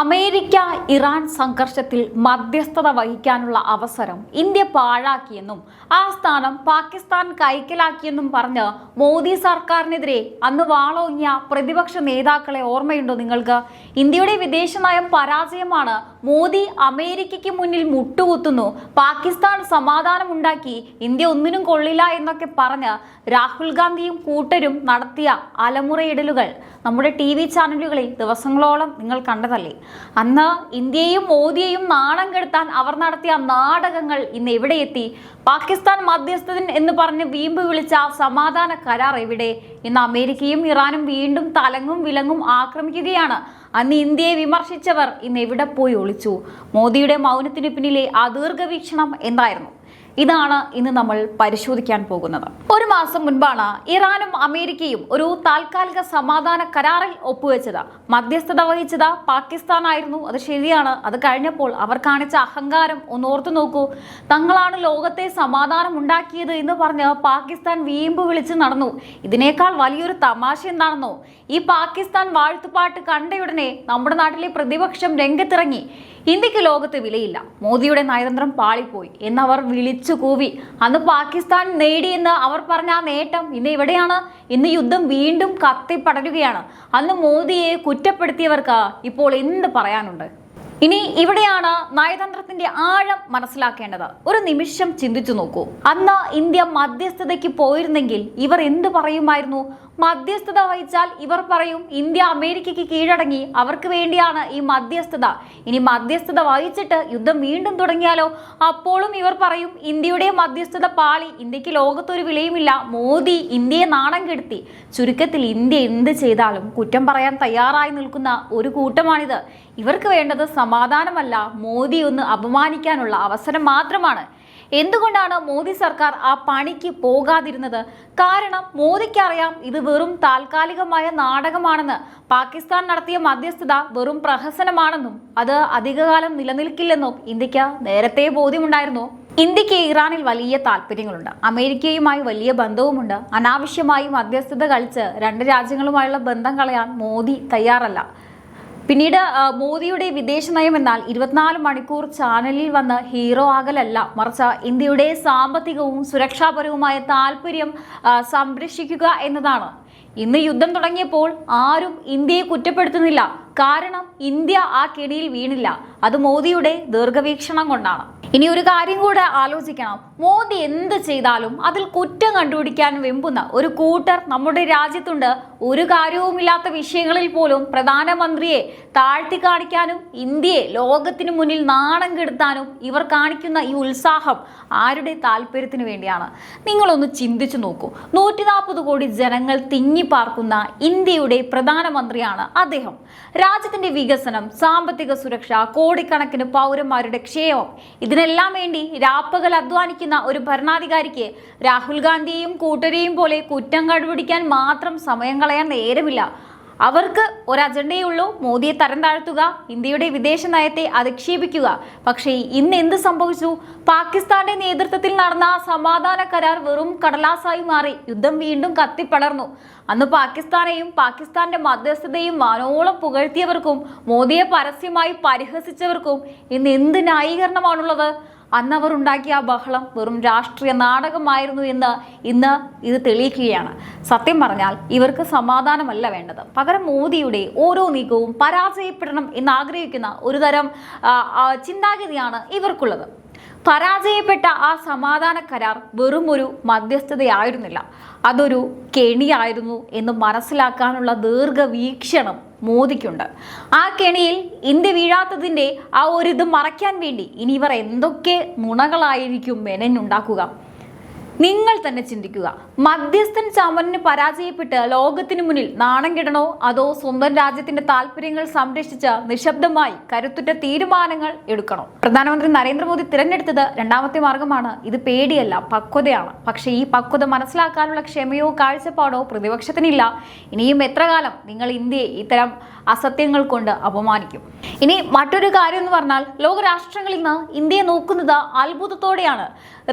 America Iran സംഘർഷത്തിൽ മധ്യസ്ഥത വഹിക്കാനുള്ള അവസരം ഇന്ത്യ പാഴാക്കിയെന്നും ആ സ്ഥാനം പാകിസ്ഥാൻ കൈക്കലാക്കിയെന്നും പറഞ്ഞ് മോദി സർക്കാരിനെതിരെ അന്ന് വാളോങ്ങിയ പ്രതിപക്ഷ നേതാക്കളെ ഓർമ്മയുണ്ടോ നിങ്ങൾക്ക്? ഇന്ത്യയുടെ വിദേശ നയം പരാജയമാണ്, മോദി അമേരിക്കയ്ക്ക് മുന്നിൽ മുട്ടുകുത്തുന്നു, പാകിസ്ഥാൻ സമാധാനമുണ്ടാക്കി, ഇന്ത്യ ഒന്നിനും കൊള്ളില്ല എന്നൊക്കെ പറഞ്ഞ് രാഹുൽ ഗാന്ധിയും കൂട്ടരും നടത്തിയ അലമുറയിടലുകൾ നമ്മുടെ TV ചാനലുകളിൽ ദിവസങ്ങളോളം നിങ്ങൾ കണ്ടതല്ലേ? അന്ന് ഇന്ത്യയെയും മോദിയെയും നാണം കെടുത്താൻ അവർ നടത്തിയ നാടകങ്ങൾ ഇന്ന് എവിടെ എത്തി? പാകിസ്ഥാൻ മധ്യസ്ഥൻ എന്ന് പറഞ്ഞ് വീമ്പ് വിളിച്ച സമാധാന കരാർ എവിടെ? ഇന്ന് അമേരിക്കയും ഇറാനും വീണ്ടും തലങ്ങും വിലങ്ങും ആക്രമിക്കുകയാണ്. അന്ന് ഇന്ത്യയെ വിമർശിച്ചവർ ഇന്ന് എവിടെ പോയി ഒളിച്ചു? മോദിയുടെ മൗനത്തിന് പിന്നിലെ ആ ദീർഘവീക്ഷണം എന്തായിരുന്നു? ഇതാണ് ഇന്ന് നമ്മൾ പരിശോധിക്കാൻ പോകുന്നത്. ഒരു മാസം മുൻപാണ് ഇറാനും അമേരിക്കയും ഒരു താൽക്കാലിക സമാധാന കരാറിൽ ഒപ്പുവെച്ചത്. മധ്യസ്ഥത വഹിച്ചത് പാകിസ്ഥാൻ ആയിരുന്നു, അത് ശരിയാണ്. അത് കഴിഞ്ഞപ്പോൾ അവർ കാണിച്ച അഹങ്കാരം ഒന്ന് ഓർത്തു നോക്കൂ. തങ്ങളാണ് ലോകത്തെ സമാധാനം ഉണ്ടാക്കിയത് എന്ന് പറഞ്ഞ് പാകിസ്ഥാൻ വീമ്പ് വിളിച്ച് നടന്നു. ഇതിനേക്കാൾ വലിയൊരു തമാശ എന്താണെന്നോ? ഈ പാകിസ്ഥാൻ വാഴ്ത്തുപാട്ട് കണ്ടയുടനെ നമ്മുടെ നാട്ടിലെ പ്രതിപക്ഷം രംഗത്തിറങ്ങി. ഇന്ത്യക്ക് ലോകത്ത് വിലയില്ല, മോദിയുടെ നയതന്ത്രം പാളിപ്പോയി എന്നവർ വിളിച്ചു കൂവി. അന്ന് പാകിസ്ഥാൻ നേടിയെന്ന് അവർ പറഞ്ഞ ആ നേട്ടം ഇന്ന് എവിടെയാണ്? ഇന്ന് യുദ്ധം വീണ്ടും കത്തിപ്പടരുകയാണ്. അന്ന് മോദിയെ കുറ്റപ്പെടുത്തിയവർക്ക് ഇപ്പോൾ എന്ത് പറയാനുണ്ട്? ഇനി ഇവിടെയാണ് നയതന്ത്രത്തിന്റെ ആഴം മനസ്സിലാക്കേണ്ടത്. ഒരു നിമിഷം ചിന്തിച്ചു നോക്കൂ. അന്ന് ഇന്ത്യ മധ്യസ്ഥതയ്ക്ക് പോയിരുന്നെങ്കിൽ ഇവർ എന്ത് പറയുമായിരുന്നു? മധ്യസ്ഥത വഹിച്ചാൽ ഇവർ പറയും ഇന്ത്യ അമേരിക്കയ്ക്ക് കീഴടങ്ങി, അവർക്ക് വേണ്ടിയാണ് ഈ മധ്യസ്ഥത. ഇനി മധ്യസ്ഥത വഹിച്ചിട്ട് യുദ്ധം വീണ്ടും തുടങ്ങിയാലോ? അപ്പോഴും ഇവർ പറയും ഇന്ത്യയുടെ മധ്യസ്ഥത പാളി, ഇന്ത്യക്ക് ലോകത്തൊരു വിലയുമില്ല, മോദി ഇന്ത്യയെ നാണം കെടുത്തി. ചുരുക്കത്തിൽ ഇന്ത്യ എന്ത് ചെയ്താലും കുറ്റം പറയാൻ തയ്യാറായി നിൽക്കുന്ന ഒരു കൂട്ടമാണിത്. ഇവർക്ക് വേണ്ടത് സമാധാനമല്ല, മോദി ഒന്ന് അപമാനിക്കാനുള്ള അവസരം മാത്രമാണ്. എന്തുകൊണ്ടാണ് മോദി സർക്കാർ ആ പണിക്ക് പോകാതിരുന്നത്? കാരണം മോദിക്കറിയാം ഇത് വെറും താൽക്കാലികമായ നാടകമാണെന്ന്. പാകിസ്ഥാൻ നടത്തിയ മധ്യസ്ഥത വെറും പ്രഹസനമാണെന്നും അത് അധികകാലം നിലനിൽക്കില്ലെന്നും ഇന്ത്യക്ക് നേരത്തെ ബോധ്യമുണ്ടായിരുന്നു. ഇന്ത്യക്ക് ഇറാനിൽ വലിയ താല്പര്യങ്ങളുണ്ട്, അമേരിക്കയുമായി വലിയ ബന്ധവുമുണ്ട്. അനാവശ്യമായി മധ്യസ്ഥത കളിച്ച് രണ്ട് രാജ്യങ്ങളുമായുള്ള ബന്ധം കളയാൻ മോദി തയ്യാറല്ല. പിന്നീട് മോദിയുടെ വിദേശ നയം എന്നാൽ 24 മണിക്കൂർ ചാനലിൽ വന്ന് ഹീറോ ആകലല്ല, മറിച്ച് ഇന്ത്യയുടെ സാമ്പത്തികവും സുരക്ഷാപരവുമായ താല്പര്യം സംരക്ഷിക്കുക എന്നതാണ്. ഇന്ന് യുദ്ധം തുടങ്ങിയപ്പോൾ ആരും ഇന്ത്യയെ കുറ്റപ്പെടുത്തുന്നില്ല. കാരണം ഇന്ത്യ ആ കെണിയിൽ വീണില്ല. അത് മോദിയുടെ ദീർഘവീക്ഷണം കൊണ്ടാണ്. ഇനി ഒരു കാര്യം കൂടെ ആലോചിക്കണം. മോദി എന്ത് ചെയ്താലും അതിൽ കുറ്റം കണ്ടുപിടിക്കാൻ വെമ്പുന്ന ഒരു കൂട്ടർ നമ്മുടെ രാജ്യത്തുണ്ട്. ഒരു കാര്യവുമില്ലാത്ത വിഷയങ്ങളിൽ പോലും പ്രധാനമന്ത്രിയെ താഴ്ത്തി കാണിക്കാനും ഇന്ത്യയെ ലോകത്തിന് മുന്നിൽ നാണം കെടുത്താനും ഇവർ കാണിക്കുന്ന ഈ ഉത്സാഹം ആരുടെ താല്പര്യത്തിന് വേണ്ടിയാണ്? നിങ്ങളൊന്ന് ചിന്തിച്ചു നോക്കൂ. 140 കോടി ജനങ്ങൾ തിങ്ങിപ്പാർക്കുന്ന ഇന്ത്യയുടെ പ്രധാനമന്ത്രിയാണ് അദ്ദേഹം. രാജ്യത്തിന്റെ വികസനം, സാമ്പത്തിക സുരക്ഷ, കോടിക്കണക്കിന് പൗരന്മാരുടെ ക്ഷേമം, ഇതിനെല്ലാം വേണ്ടി രാപ്പകൽ അധ്വാനിക്കുന്ന ഒരു ഭരണാധികാരിക്ക് രാഹുൽ ഗാന്ധിയെയും കൂട്ടരെയും പോലെ കുറ്റം കണ്ടുപിടിക്കാൻ മാത്രം സമയം കളയാൻ നേരമില്ല. അവർക്ക് ഒരു അജണ്ടയേ ഉള്ളൂ: മോദിയെ തരം താഴ്ത്തുക, ഇന്ത്യയുടെ വിദേശ നയത്തെ അധിക്ഷേപിക്കുക. പക്ഷേ ഇന്ന് എന്ത് സംഭവിച്ചു? പാകിസ്ഥാന്റെ നേതൃത്വത്തിൽ നടന്ന സമാധാന കരാർ വെറും കടലാസായി മാറി. യുദ്ധം വീണ്ടും കത്തിപ്പടർന്നു. അന്ന് പാകിസ്ഥാനെയും പാകിസ്ഥാന്റെ മധ്യസ്ഥതയും വാനോളം പുകഴ്ത്തിയവർക്കും മോദിയെ പരസ്യമായി പരിഹസിച്ചവർക്കും ഇന്ന് എന്ത് ന്യായീകരണമാണുള്ളത്? അന്ന് അവർ ഉണ്ടാക്കിയ ആ ബഹളം വെറും രാഷ്ട്രീയ നാടകമായിരുന്നു എന്ന് ഇന്ന് ഇത് തെളിയിക്കുകയാണ്. സത്യം പറഞ്ഞാൽ ഇവർക്ക് സമാധാനമല്ല വേണ്ടത്, പകരം മോദിയുടെ ഓരോ നീക്കവും പരാജയപ്പെടണം എന്നാഗ്രഹിക്കുന്ന ഒരുതരം ചിന്താഗതിയാണ് ഇവർക്കുള്ളത്. പരാജയപ്പെട്ട ആ സമാധാന കരാർ വെറും ഒരു മധ്യസ്ഥതയായിരുന്നില്ല, അതൊരു കെണിയായിരുന്നു എന്ന് മനസ്സിലാക്കാനുള്ള ദീർഘവീക്ഷണം മോദിക്കുണ്ട്. ആ കെണിയിൽ ഇന്ത്യ വീഴാത്തതിൻ്റെ ആ ഒരിത് മറയ്ക്കാൻ വേണ്ടി ഇനി ഇവർ എന്തൊക്കെ നുണകളായിരിക്കും മെനഞ്ഞുണ്ടാക്കുക? നിങ്ങൾ തന്നെ ചിന്തിക്കുക. മധ്യസ്ഥൻ ചമറിന് പരാജയപ്പെട്ട് ലോകത്തിന് മുന്നിൽ നാണം കെടണോ, അതോ സ്വന്തം രാജ്യത്തിന്റെ താല്പര്യങ്ങൾ സംരക്ഷിച്ച് നിശബ്ദമായി കരുത്തുറ്റ തീരുമാനങ്ങൾ എടുക്കണോ? പ്രധാനമന്ത്രി നരേന്ദ്രമോദി തിരഞ്ഞെടുത്തത് രണ്ടാമത്തെ മാർഗമാണ്. ഇത് പേടിയല്ല, പക്വതയാണ്. പക്ഷേ ഈ പക്വത മനസ്സിലാക്കാനുള്ള ക്ഷമയോ കാഴ്ചപ്പാടോ പ്രതിപക്ഷത്തിനില്ല. ഇനിയും എത്ര കാലം നിങ്ങൾ ഇന്ത്യയെ ഇത്തരം അസത്യങ്ങൾ കൊണ്ട് അപമാനിക്കും. ഇനി മറ്റൊരു കാര്യം എന്ന് പറഞ്ഞാൽ ലോകരാഷ്ട്രങ്ങളിൽ നിന്ന് ഇന്ത്യയെ നോക്കുന്നത് അത്ഭുതത്തോടെയാണ്.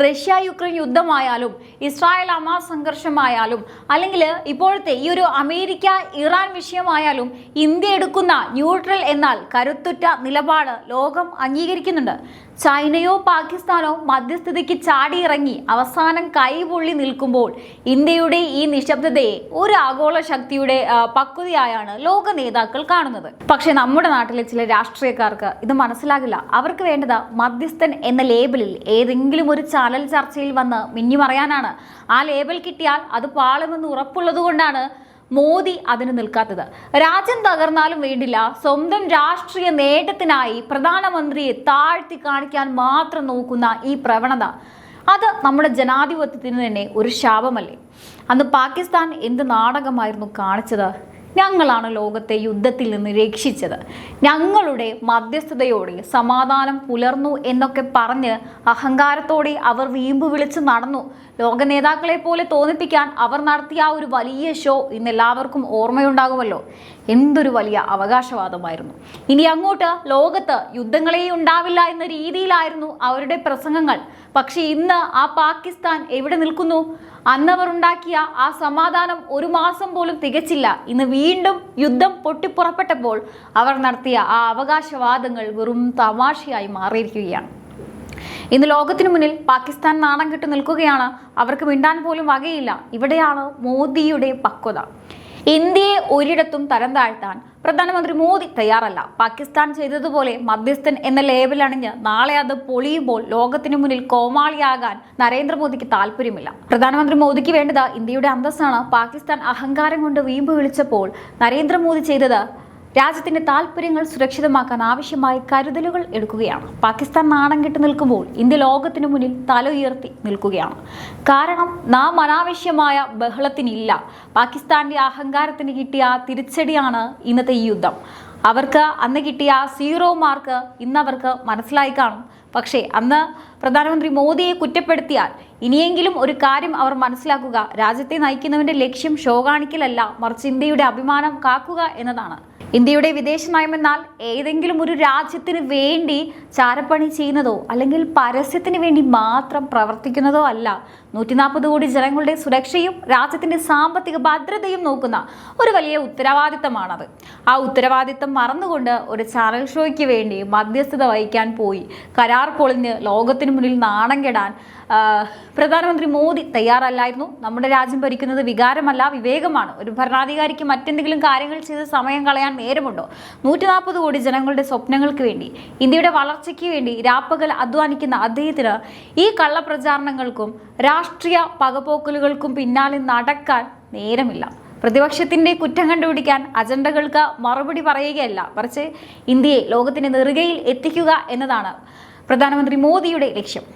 റഷ്യ യുക്രൈൻ യുദ്ധമായാലും ഇസ്രായേൽ ഹമാസ് സംഘർഷമായാലും അല്ലെങ്കിൽ ഇപ്പോഴത്തെ ഈ ഒരു അമേരിക്ക ഇറാൻ വിഷയമായാലും ഇന്ത്യ എടുക്കുന്ന ന്യൂട്രൽ എന്നാൽ കരുത്തുറ്റ നിലപാട് ലോകം അംഗീകരിക്കുന്നുണ്ട്. ചൈനയോ പാകിസ്ഥാനോ മധ്യസ്ഥതയ്ക്ക് ചാടിയിറങ്ങി അവസാനം കൈപൊള്ളി നിൽക്കുമ്പോൾ ഇന്ത്യയുടെ ഈ നിശബ്ദതയെ ഒരു ആഗോള ശക്തിയുടെ പക്വതയായാണ് ലോക നേതാക്കൾ കാണുന്നത്. പക്ഷെ നമ്മുടെ നാട്ടിലെ ചില രാഷ്ട്രീയക്കാർക്ക് ഇത് മനസ്സിലാകില്ല. അവർക്ക് വേണ്ടത് മധ്യസ്ഥൻ എന്ന ലേബലിൽ ഏതെങ്കിലും ഒരു ചാനൽ ചർച്ചയിൽ വന്ന് മിന്നിമറയാനാണ്. ആ ലേബൽ കിട്ടിയാൽ അത് പാളുമെന്ന് ഉറപ്പുള്ളത് കൊണ്ടാണ് മോദി അതിന് നിൽക്കാത്തത്. രാജ്യം തകർന്നാലും വേണ്ടില്ല, സ്വന്തം രാഷ്ട്രീയ നേട്ടത്തിനായി പ്രധാനമന്ത്രിയെ താഴ്ത്തി കാണിക്കാൻ മാത്രം നോക്കുന്ന ഈ പ്രവണത അത് നമ്മുടെ ജനാധിപത്യത്തിന് തന്നെ ഒരു ശാപമല്ലേ? അന്ന് പാകിസ്ഥാൻ എന്ത് നാടകമായിരുന്നു കാണിച്ചത്? ഞങ്ങളാണ് ലോകത്തെ യുദ്ധത്തിൽ നിന്ന് രക്ഷിച്ചത്, ഞങ്ങളുടെ മധ്യസ്ഥതയോടെ സമാധാനം പുലർന്നു എന്നൊക്കെ പറഞ്ഞ് അഹങ്കാരത്തോടെ അവർ വീമ്പ് വിളിച്ച് നടന്നു. ലോക നേതാക്കളെ പോലെ തോന്നിപ്പിക്കാൻ അവർ നടത്തിയ ആ ഒരു വലിയ ഷോ ഇന്ന് എല്ലാവർക്കും ഓർമ്മയുണ്ടാകുമല്ലോ. എന്തൊരു വലിയ അവകാശവാദമായിരുന്നു. ഇനി അങ്ങോട്ട് ലോകത്ത് യുദ്ധങ്ങളെ ഉണ്ടാവില്ല എന്ന രീതിയിലായിരുന്നു അവരുടെ പ്രസംഗങ്ങൾ. പക്ഷെ ഇന്ന് ആ പാകിസ്ഥാൻ എവിടെ നിൽക്കുന്നു? അന്നവർ ഉണ്ടാക്കിയ ആ സമാധാനം ഒരു മാസം പോലും തികച്ചില്ല. ഇന്ന് വീണ്ടും യുദ്ധം പൊട്ടിപ്പുറപ്പെട്ടപ്പോൾ അവർ നടത്തിയ ആ അവകാശവാദങ്ങൾ വെറും തമാശയായി മാറിയിരിക്കുകയാണ്. ഇന്ന് ലോകത്തിനു മുന്നിൽ പാകിസ്ഥാൻ നാണം കെട്ടു നിൽക്കുകയാണ്. അവർക്ക് മിണ്ടാൻ പോലും വകയില്ല. ഇവിടെയാണ് മോദിയുടെ പക്വത. ഇന്ത്യയെ ഒരിടത്തും തരം താഴ്ത്താൻ പ്രധാനമന്ത്രി മോദി തയ്യാറല്ല. പാകിസ്ഥാൻ ചെയ്തതുപോലെ മധ്യസ്ഥൻ എന്ന ലേബൽ അണിഞ്ഞ് നാളെ അത് പൊളിയുമ്പോൾ ലോകത്തിനു മുന്നിൽ കോമാളിയാകാൻ നരേന്ദ്രമോദിക്ക് താല്പര്യമില്ല. പ്രധാനമന്ത്രി മോദിക്ക് വേണ്ടത് ഇന്ത്യയുടെ അന്തസ്സാണ്. പാകിസ്ഥാൻ അഹങ്കാരം കൊണ്ട് വീമ്പ് വിളിച്ചപ്പോൾ നരേന്ദ്രമോദി ചെയ്തത് രാജ്യത്തിന്റെ താല്പര്യങ്ങൾ സുരക്ഷിതമാക്കാൻ ആവശ്യമായ കരുതലുകൾ എടുക്കുകയാണ്. പാകിസ്ഥാൻ നാണം കെട്ട് നിൽക്കുമ്പോൾ ഇന്ത്യ ലോകത്തിനു മുന്നിൽ തല ഉയർത്തി നിൽക്കുകയാണ്. കാരണം നാം അനാവശ്യമായ ബഹളത്തിനില്ല. പാകിസ്ഥാന്റെ അഹങ്കാരത്തിന് കിട്ടിയ തിരിച്ചടിയാണ് ഇന്നത്തെ ഈ യുദ്ധം. അവർക്ക് അന്ന് കിട്ടിയ 0 മാർക്ക് ഇന്നവർക്ക് മനസ്സിലായി കാണും. പക്ഷേ അന്ന് പ്രധാനമന്ത്രി മോദിയെ കുറ്റപ്പെടുത്തിയാൽ ഇനിയെങ്കിലും ഒരു കാര്യം അവർ മനസ്സിലാക്കുക, രാജ്യത്തെ നയിക്കുന്നവന്റെ ലക്ഷ്യം ഷോ കാണിക്കലല്ല, മറിച്ച് ഇന്ത്യയുടെ അഭിമാനം കാക്കുക എന്നതാണ്. ഇന്ത്യയുടെ വിദേശ നയമെന്നാൽ ഏതെങ്കിലും ഒരു രാജ്യത്തിന് വേണ്ടി ചാരപ്പണി ചെയ്യുന്നതോ അല്ലെങ്കിൽ പരസ്യത്തിന് വേണ്ടി മാത്രം പ്രവർത്തിക്കുന്നതോ അല്ല. 140 കോടി ജനങ്ങളുടെ സുരക്ഷയും രാജ്യത്തിന്റെ സാമ്പത്തിക ഭദ്രതയും നോക്കുന്ന ഒരു വലിയ ഉത്തരവാദിത്തമാണത്. ആ ഉത്തരവാദിത്തം മറന്നുകൊണ്ട് ഒരു ചാനൽ ഷോയ്ക്ക് വേണ്ടി മധ്യസ്ഥത വഹിക്കാൻ പോയി കരാർ പൊളിഞ്ഞ് ലോകത്തിന് മുന്നിൽ നാണം കെടാൻ പ്രധാനമന്ത്രി മോദി തയ്യാറല്ലായിരുന്നു. നമ്മുടെ രാജ്യം ഭരിക്കുന്നത് വികാരമല്ല, വിവേകമാണ്. ഒരു ഭരണാധികാരിക്ക് മറ്റെന്തെങ്കിലും കാര്യങ്ങൾ ചെയ്ത് സമയം കളയാൻ നേരമുണ്ടോ? 140 കോടി ജനങ്ങളുടെ സ്വപ്നങ്ങൾക്ക് വേണ്ടി, ഇന്ത്യയുടെ വളർച്ചയ്ക്ക് വേണ്ടി രാപ്പകൽ അധ്വാനിക്കുന്ന അദ്ദേഹത്തിന് ഈ കള്ളപ്രചാരണങ്ങൾക്കും രാഷ്ട്രീയ പകപോക്കലുകൾക്കും പിന്നാലെ നടക്കാൻ നേരമില്ല. പ്രതിപക്ഷത്തിന്റെ കുറ്റം കണ്ടുപിടിക്കാൻ അജണ്ടകൾക്ക് മറുപടി പറയുകയല്ല, മറിച്ച് ഇന്ത്യയെ ലോകത്തിന്റെ നെറുകയിൽ എത്തിക്കുക എന്നതാണ് പ്രധാനമന്ത്രി മോദിയുടെ ലക്ഷ്യം.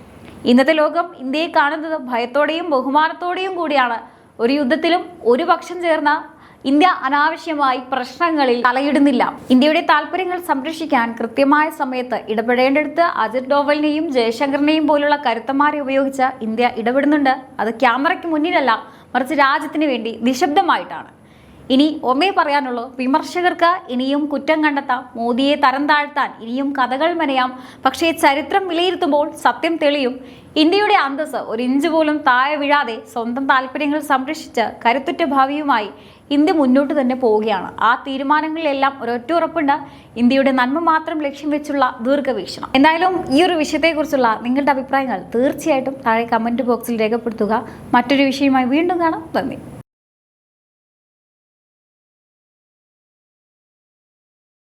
ഇന്നത്തെ ലോകം ഇന്ത്യയെ കാണുന്നത് ഭയത്തോടെയും ബഹുമാനത്തോടെയും കൂടിയാണ്. ഒരു യുദ്ധത്തിലും ഒരു പക്ഷം ചേർന്ന ഇന്ത്യ അനാവശ്യമായി പ്രശ്നങ്ങളിൽ തലയിടുന്നില്ല. ഇന്ത്യയുടെ താല്പര്യങ്ങൾ സംരക്ഷിക്കാൻ കൃത്യമായ സമയത്ത് ഇടപെടേണ്ടടുത്ത് അജിത് ഡോവലിനെയും ജയശങ്കറിനെയും പോലുള്ള കരുത്തന്മാരെ ഉപയോഗിച്ച് ഇന്ത്യ ഇടപെടുന്നുണ്ട്. അത് ക്യാമറയ്ക്ക് മുന്നിലല്ല, മറിച്ച് രാജ്യത്തിന് വേണ്ടി നിശബ്ദമായിട്ടാണ്. ഇനി ഒന്നേ പറയാനുള്ളൂ, വിമർശകർക്ക് ഇനിയും കുറ്റം കണ്ടെത്താം, മോദിയെ തരം താഴ്ത്താൻ ഇനിയും കഥകൾ മെനയാം. പക്ഷേ ചരിത്രം വിലയിരുത്തുമ്പോൾ സത്യം തെളിയും. ഇന്ത്യയുടെ അന്തസ്സ് ഒരു ഇഞ്ച് പോലും താഴെ വീഴാതെ സ്വന്തം താല്പര്യങ്ങൾ സംരക്ഷിച്ച് കരുത്തുറ്റ ഭാവിയുമായി ഇന്ത്യ മുന്നോട്ട് തന്നെ പോവുകയാണ്. ആ തീരുമാനങ്ങളിലെല്ലാം ഒരൊറ്റ ഉറപ്പുണ്ട്, ഇന്ത്യയുടെ നന്മ മാത്രം ലക്ഷ്യം വെച്ചുള്ള ദീർഘവീക്ഷണം. എന്തായാലും ഈ ഒരു വിഷയത്തെക്കുറിച്ചുള്ള നിങ്ങളുടെ അഭിപ്രായങ്ങൾ തീർച്ചയായിട്ടും താഴെ കമന്റ് ബോക്സിൽ രേഖപ്പെടുത്തുക. മറ്റൊരു വിഷയമായി വീണ്ടും കാണാം. നന്ദി.